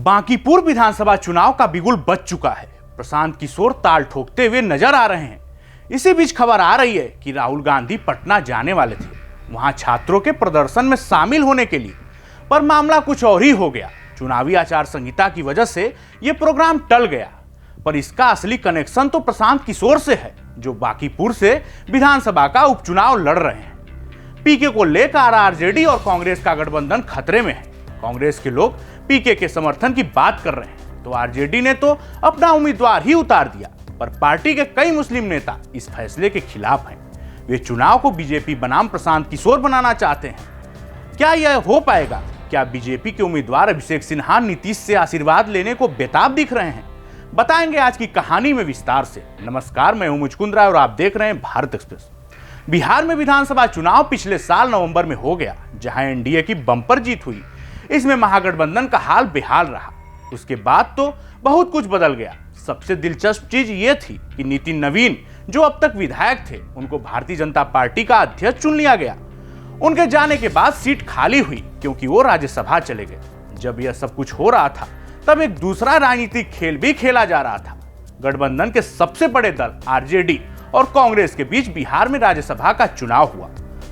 बांकीपुर विधानसभा चुनाव का बिगुल बज चुका है। प्रशांत किशोर ताल ठोकते हुए नजर आ रहे हैं। इसी बीच खबर आ रही है कि राहुल गांधी पटना जाने वाले थे, वहां छात्रों के प्रदर्शन में शामिल होने के लिए, पर मामला कुछ और ही हो गया। चुनावी आचार संहिता की वजह से यह प्रोग्राम टल गया, पर इसका असली कनेक्शन तो प्रशांत किशोर से है, जो बांकीपुर से विधानसभा का उपचुनाव लड़ रहे हैं। पीके को लेकर आरजेडी और कांग्रेस का गठबंधन खतरे में है। कांग्रेस के लोग पीके के समर्थन की बात कर रहे हैं, तो आरजेडी ने तो अपना उम्मीदवार ही उतार दिया, पर पार्टी के कई मुस्लिम नेता इस फैसले के खिलाफ हैं। वे चुनाव को बीजेपी बनाम प्रशांत किशोर बनाना चाहते हैं। क्या यह हो पाएगा? क्या बीजेपी के उम्मीदवार अभिषेक सिन्हा नीतीश से आशीर्वाद लेने को बेताब दिख रहे हैं? बताएंगे आज की कहानी में विस्तार से। नमस्कार, मैं हूं मुचकुंद राय और आप देख रहे हैं भारत एक्सप्रेस। बिहार में विधानसभा चुनाव पिछले साल नवंबर में हो गया, जहां एनडीए की बम्पर जीत हुई। इसमें महागठबंधन का हाल बेहाल रहा। उसके बाद तो बहुत कुछ बदल गया। सबसे दिलचस्प चीज ये थी कि नितिन नवीन, जो अब तक विधायक थे, उनको भारतीय जनता पार्टी का अध्यक्ष चुन लिया गया। उनके जाने के बाद सीट खाली हुई, क्योंकि वो राज्यसभा चले गए। जब यह सब कुछ हो रहा था, तब एक दूसरा राजनीतिक खेल भी खेला जा रहा था। गठबंधन के सबसे बड़े दल आरजेडी और कांग्रेस के बीच बिहार में राज्यसभा का चुनाव हुआ।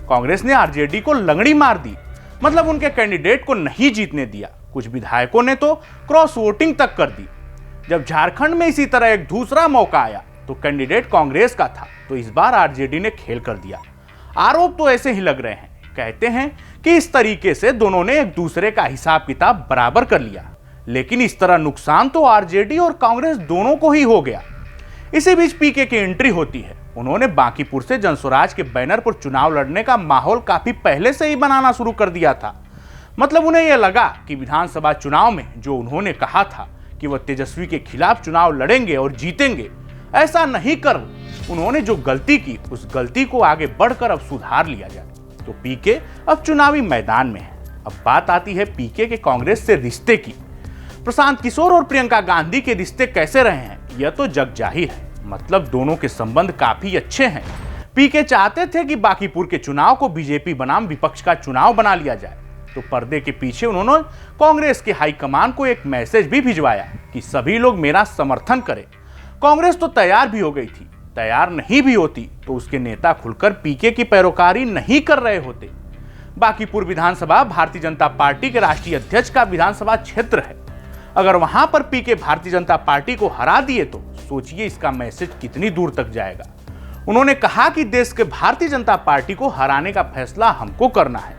कांग्रेस ने आरजेडी को लंगड़ी मार दी, मतलब उनके कैंडिडेट को नहीं जीतने दिया। कुछ विधायकों ने तो क्रॉस वोटिंग तक कर दी। जब झारखंड में इसी तरह एक दूसरा मौका आया, तो कैंडिडेट कांग्रेस का था, तो इस बार आरजेडी ने खेल कर दिया। आरोप तो ऐसे ही लग रहे हैं। कहते हैं कि इस तरीके से दोनों ने एक दूसरे का हिसाब किताब बराबर कर लिया, लेकिन इस तरह नुकसान तो आरजेडी और कांग्रेस दोनों को ही हो गया। इसी बीच पीके की एंट्री होती है। उन्होंने बांकीपुर से जनस्वराज के बैनर पर चुनाव लड़ने का माहौल काफी पहले से ही बनाना शुरू कर दिया था। मतलब उन्हें यह लगा कि विधानसभा चुनाव में जो उन्होंने कहा था कि वह तेजस्वी के खिलाफ चुनाव लड़ेंगे और जीतेंगे, ऐसा नहीं कर उन्होंने जो गलती की, उस गलती को आगे बढ़कर अब सुधार लिया जाए। तो पीके अब चुनावी मैदान में है। अब बात आती है पीके के कांग्रेस से रिश्ते की। प्रशांत किशोर और प्रियंका गांधी के रिश्ते कैसे रहे हैं, यह तो जग जाहिर है। मतलब दोनों के संबंध काफी अच्छे हैं। पीके चाहते थे कि बांकीपुर के चुनाव को बीजेपी बनाम विपक्ष का चुनाव बना लिया जाए, तो पर्दे के पीछे उन्होंने कांग्रेस के हाईकमान को एक मैसेज भी भिजवाया कि सभी लोग मेरा समर्थन करें। कांग्रेस तो तैयार भी हो गई थी। तैयार नहीं भी होती तो उसके नेता खुलकर पीके की पैरोकारी नहीं कर रहे होते। बांकीपुर विधानसभा भारतीय जनता पार्टी के राष्ट्रीय अध्यक्ष का विधानसभा क्षेत्र है। अगर वहां पर पीके भारतीय जनता पार्टी को हरा दिए तो सोचिए इसका मैसेज कितनी दूर तक जाएगा। उन्होंने कहा कि देश के भारतीय जनता पार्टी को हराने का फैसला हमको करना है,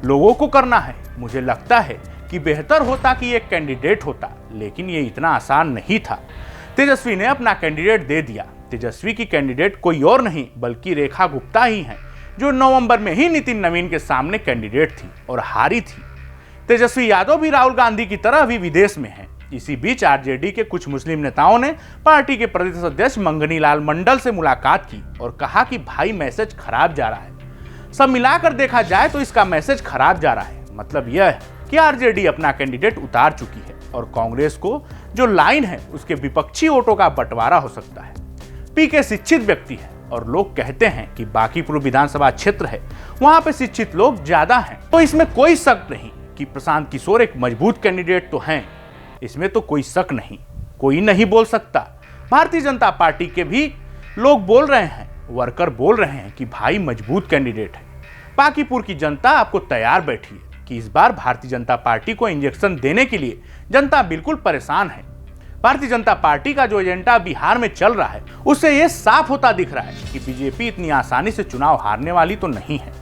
लोगों को करना है। मुझे लगता है कि बेहतर होता कि एक कैंडिडेट होता, लेकिन ये इतना आसान नहीं था। तेजस्वी ने अपना कैंडिडेट दे दिया। तेजस्वी की कैंडिडेट कोई और नहीं बल्कि रेखा गुप्ता ही है, जो नवंबर में ही नितिन नवीन के सामने कैंडिडेट थी और हारी थी। तेजस्वी यादव भी राहुल गांधी की तरह अभी विदेश में है। इसी बीच आरजेडी के कुछ मुस्लिम नेताओं ने पार्टी के प्रदेश अध्यक्ष मंगनी लाल मंडल से मुलाकात की और कहा कि भाई मैसेज खराब जा रहा है। सब मिलाकर देखा जाए तो इसका मैसेज खराब जा रहा है। मतलब यह है कि आरजेडी अपना कैंडिडेट उतार चुकी है और कांग्रेस को जो लाइन है उसके विपक्षी वोटों का बंटवारा हो सकता है। पीके शिक्षित व्यक्ति है और लोग कहते हैं कि बांकीपुर विधानसभा क्षेत्र है, वहां पे शिक्षित लोग ज्यादा हैं, तो इसमें कोई शक नहीं कि प्रशांत किशोर एक मजबूत कैंडिडेट तो हैं। इसमें तो कोई शक नहीं, कोई नहीं बोल सकता। भारतीय जनता पार्टी के भी लोग बोल रहे हैं, वर्कर बोल रहे हैं कि भाई मजबूत कैंडिडेट है। बांकीपुर की जनता आपको तैयार बैठी है कि इस बार भारतीय जनता पार्टी को इंजेक्शन देने के लिए जनता बिल्कुल परेशान है। भारतीय जनता पार्टी का जो एजेंडा बिहार में चल रहा है, उससे यह साफ होता दिख रहा है कि बीजेपी इतनी आसानी से चुनाव हारने वाली तो नहीं है।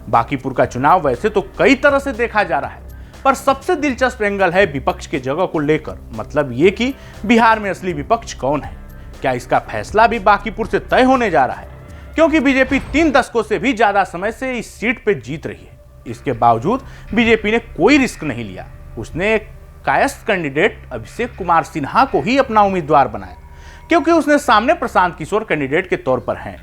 बांकीपुर का चुनाव वैसे तो कई तरह से देखा जा रहा है, पर सबसे दिलचस्प एंगल है विपक्ष के जगह को लेकर। मतलब ये कि बिहार में असली विपक्ष कौन है। क्या इसका फैसला भी बांकीपुर से तय होने जा रहा है, क्योंकि बीजेपी 3 दशकों से भी ज्यादा समय से इस सीट पे जीत रही है। इसके बावजूद बीजेपी ने कोई रिस्क नहीं लिया। उसने एक कायस्थ कैंडिडेट अभिषेक कुमार सिन्हा को ही अपना उम्मीदवार बनाया, क्योंकि उसने सामने प्रशांत किशोर कैंडिडेट के तौर पर हैं।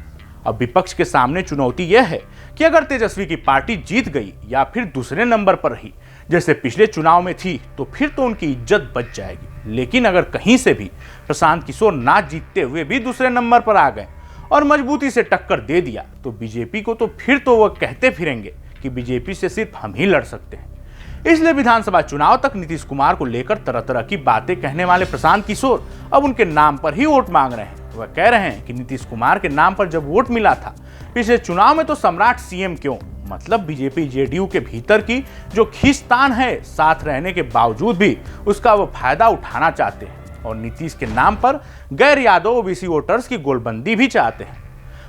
अब विपक्ष के सामने चुनौती यह है कि अगर तेजस्वी की पार्टी जीत गई या फिर दूसरे नंबर पर रही, जैसे पिछले चुनाव में थी, तो फिर तो उनकी इज्जत बच जाएगी। लेकिन अगर कहीं से भी प्रशांत किशोर ना जीतते हुए भी दूसरे नंबर पर आ गए और मजबूती से टक्कर दे दिया, तो बीजेपी को तो फिर तो वह कहते फिरेंगे कि बीजेपी से सिर्फ हम ही लड़ सकते हैं। इसलिए विधानसभा चुनाव तक नीतीश कुमार को लेकर तरह तरह की बातें कहने वाले प्रशांत किशोर अब उनके नाम पर ही वोट मांग रहे हैं। वह कह रहे हैं कि नीतीश कुमार के नाम पर जब वोट मिला था पिछले चुनाव में तो सम्राट सीएम क्यों, मतलब बीजेपी जेडीयू के भीतर की जो खींचतान है साथ रहने के बावजूद भी उसका वो फायदा उठाना चाहते हैं और नीतीश के नाम पर गैर यादव ओबीसी वोटर्स की गोलबंदी भी चाहते हैं।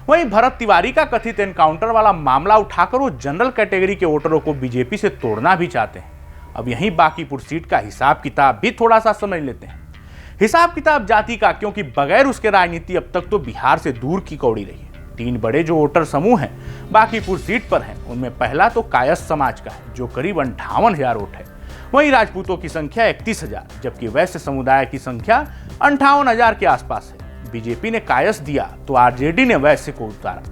वहीं भरत तिवारी का कथित एनकाउंटर वाला मामला उठाकर वो जनरल कैटेगरी के वोटरों को बीजेपी से तोड़ना भी चाहते हैं। अब यहीं बांकीपुर सीट का हिसाब किताब भी थोड़ा सा समझ लेते हैं। हिसाब किताब जाति का, क्योंकि बगैर उसके राजनीति अब तक तो बिहार से दूर की कौड़ी रही है। 3 बड़े जो वोटर समूह हैं बांकीपुर सीट पर हैं, उनमें पहला तो कायस्थ समाज का है जो करीब 58,000 वोट है। वहीं राजपूतों की संख्या 31,000, जबकि वैश्य समुदाय की संख्या 58,000 के आसपास है। बीजेपी ने कायस्थ दिया तो आरजेडी ने वैश्य को उतारा।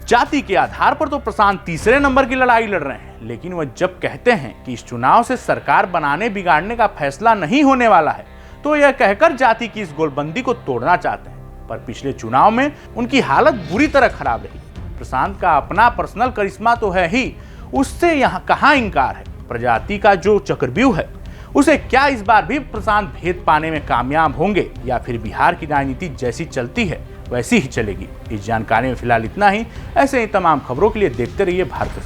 जाति के आधार पर तो प्रशांत तीसरे नंबर की लड़ाई लड़ रहे हैं, लेकिन वह जब कहते हैं कि इस चुनाव से सरकार बनाने बिगाड़ने का फैसला नहीं होने वाला है तो यह कहकर जाति की इस गोलबंदी को तोड़ना चाहते हैं। पर पिछले चुनाव में उनकी हालत बुरी तरह खराब रही। प्रशांत का अपना पर्सनल करिश्मा तो है ही, उससे यहाँ कहाँ इंकार है। प्रजाति का जो चक्रव्यूह है उसे क्या इस बार भी प्रशांत भेद पाने में कामयाब होंगे या फिर बिहार की राजनीति जैसी चलती है वैसी ही चलेगी। इस जानकारी में फिलहाल इतना ही। ऐसे ही तमाम खबरों के लिए देखते रहिए भारत।